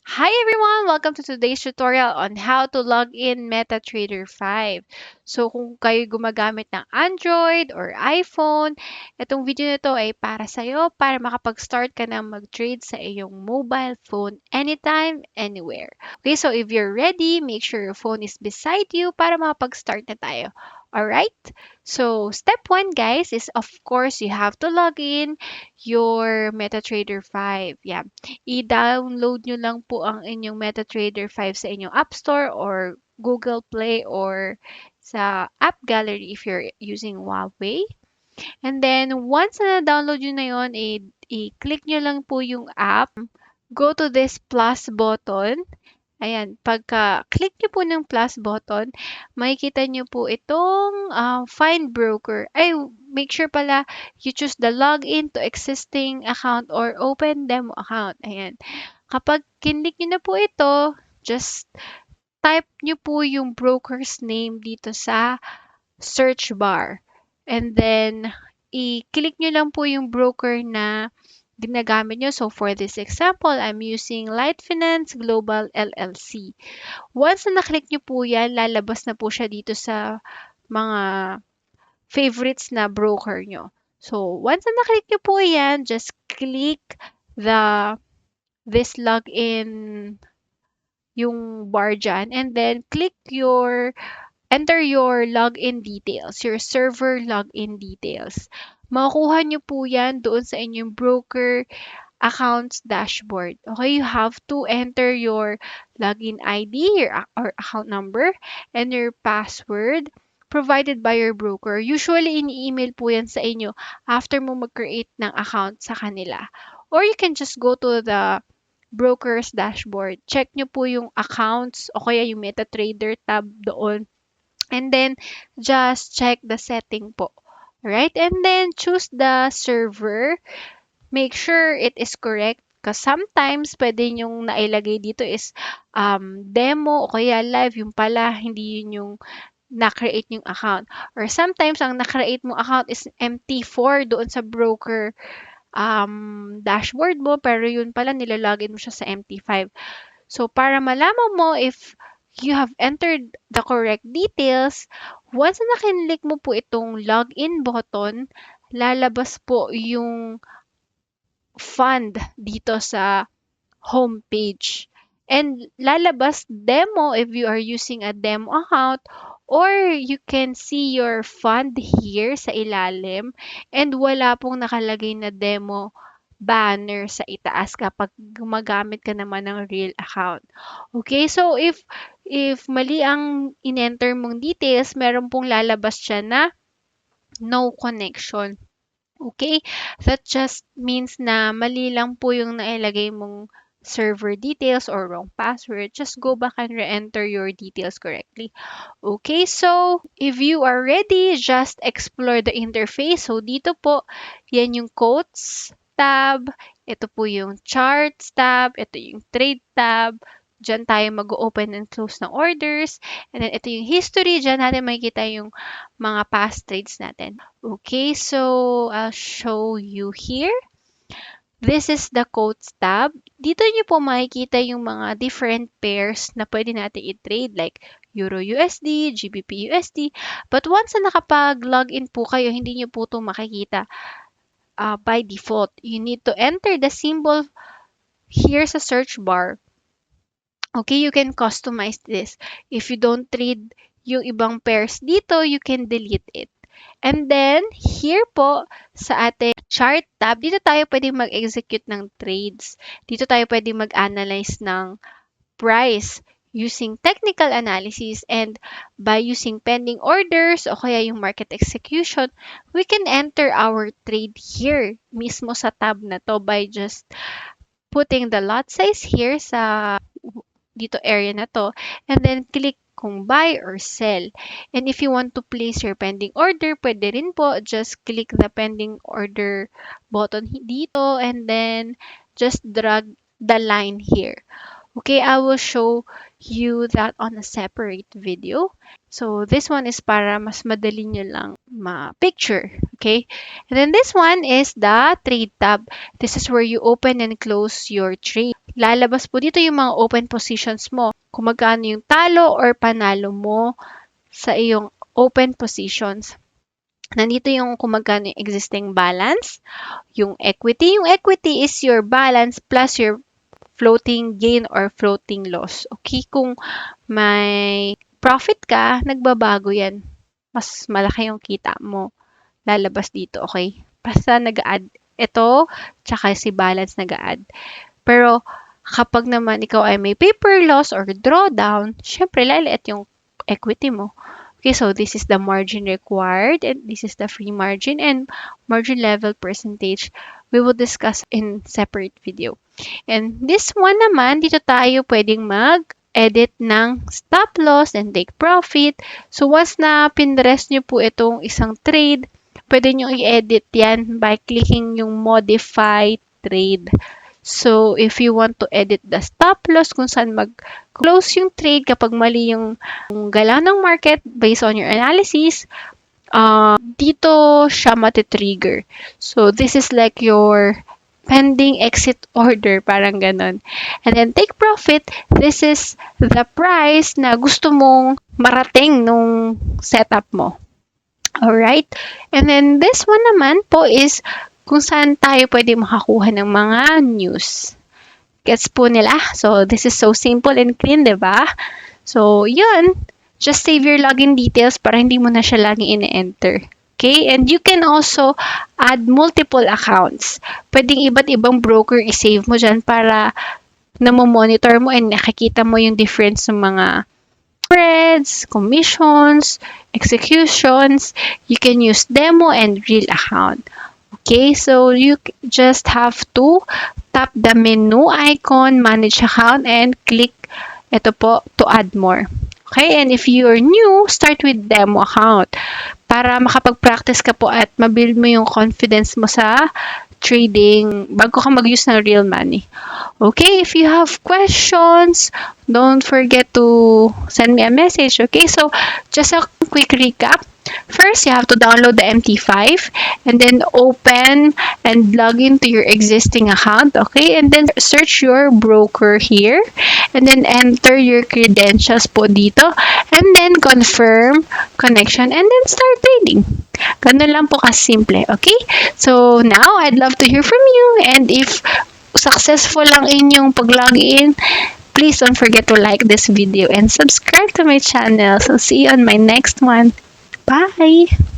Hi everyone! Welcome to today's tutorial on how to log in MetaTrader 5. So kung kayo gumagamit ng Android or iPhone, itong video na to ay para sa'yo para makapag-start ka na mag-trade sa iyong mobile phone anytime, anywhere. Okay, so if you're ready, make sure your phone is beside you para makapag-start na tayo. Alright? So step 1 guys is of course you have to log in your MetaTrader 5. Yeah, i-download nyo lang po ang inyong MetaTrader 5 sa inyong App Store or Google Play or sa App Gallery if you're using Huawei. And then, once na download nyo na yun, i-click nyo lang po yung app. Go to this plus button. Ayan, pagka-click nyo po ng plus button, makikita nyo po itong find broker. Ay, make sure pala you choose the login to existing account or open demo account. Ayan. Kapag kinlik nyo na po ito, just type nyo po yung broker's name dito sa search bar. And then, i-click nyo lang po yung broker na ginagamit nyo. So, for this example, I'm using Light Finance Global LLC. Once na naklik nyo po yan, lalabas na po siya dito sa mga favorites na broker nyo. So, once na naklik nyo po yan, just click the this login yung bar dyan, and then enter your login details, your server login details. Makukuha nyo po yan doon sa inyong broker accounts dashboard. Okay, you have to enter your login ID, or account number, and your password provided by your broker. Usually, ini-email po yan sa inyo after mo mag-create ng account sa kanila. Or you can just go to the broker's dashboard. Check nyo po yung accounts o kaya yung MetaTrader tab doon. And then, just check the setting po. Right? And then, choose the server. Make sure it is correct. Because sometimes, pwede yung nailagay dito is demo o kaya live. Yung pala, hindi yun yung na-create yung account. Or sometimes, ang na-create mo account is MT4 doon sa broker dashboard mo, pero yun pala nilalagin mo siya sa MT5. So, para malaman mo if you have entered the correct details, once na nakinlik mo po itong login button, lalabas po yung fund dito sa homepage. And lalabas demo if you are using a demo account, or you can see your fund here sa ilalim, and wala pong nakalagay na demo banner sa itaas kapag gumagamit ka naman ng real account. Okay, so if mali ang in-enter mong details, meron pong lalabas siya na no connection. Okay? That just means na mali lang po yung nailagay mong server details or wrong password. Just go back and re-enter your details correctly. Okay, so if you are ready, just explore the interface. So dito po, yan yung quotes tab, ito po yung charts tab, ito yung trade tab, dyan tayo mag-open and close ng orders. And then ito yung history, dyan natin makikita yung mga past trades natin. Okay, so I'll show you here. This is the quotes tab. Dito nyo po makikita yung mga different pairs na pwede natin i-trade like Euro USD, GBP USD. But once na nakapag-login po kayo, hindi nyo po ito makikita by default. You need to enter the symbol here sa search bar. Okay, you can customize this. If you don't trade yung ibang pairs dito, you can delete it. And then, here po sa ating chart tab, dito tayo pwede mag-execute ng trades. Dito tayo pwede mag-analyze ng price using technical analysis, and by using pending orders o kaya yung market execution, we can enter our trade here mismo sa tab na to by just putting the lot size here sa dito area na to, and then click kung buy or sell. And if you want to place your pending order, pwede rin po, just click the pending order button dito, and then just drag the line here. Okay, I will show you that on a separate video. So this one is para mas madali nyo lang ma-picture. Okay, and then this one is the trade tab. This is where you open and close your trade. lalabas po dito yung mga open positions mo. Kung magkano yung talo or panalo mo sa iyong open positions. Nandito yung kung magkano yung existing balance, yung equity. Yung equity is your balance plus your floating gain or floating loss. Okay, kung may profit ka, nagbabago yan. Mas malaki yung kita mo. Lalabas dito, okay? Basta nag-add ito, tsaka si balance nag-add. Pero kapag naman ikaw ay may paper loss or drawdown, syempre laliit yung equity mo. Okay, so this is the margin required and this is the free margin and margin level percentage we will discuss in separate video. And this one naman, dito tayo pwedeng mag-edit ng stop loss and take profit. So once na pinrest nyo po itong isang trade, pwede nyo i-edit yan by clicking yung modify trade. So, if you want to edit the stop loss, kung saan mag-close yung trade kapag mali yung galaw ng market based on your analysis, dito siya matitrigger. So, this is like your pending exit order, parang ganon. And then, take profit, this is the price na gusto mong marating nung setup mo. Alright? And then, this one naman po is kung saan tayo pwede makakuha ng mga news. Gets po nila? So, this is so simple and clean, di ba? So, yun. Just save your login details para hindi mo na siya laging ine-enter. Okay? And you can also add multiple accounts. Pwedeng iba't ibang broker i-save mo dyan para namomonitor mo and nakikita mo yung difference ng mga spreads, commissions, executions. You can use demo and real account. Okay, so you just have to tap the menu icon, manage account, and click ito po to add more. Okay, and if you're new, start with demo account para makapag-practice ka po at mabuild mo yung confidence mo sa trading bago ka mag-use ng real money. Okay, if you have questions, don't forget to send me a message. Okay, so just a quick recap. First, you have to download the MT5 and then open and log into your existing account, okay? And then search your broker here and then enter your credentials po dito and then confirm connection and then start trading. Ganun lang po kasimple, okay? So now, I'd love to hear from you and if successful lang inyong pag-login, please don't forget to like this video and subscribe to my channel. So see you on my next one. Bye!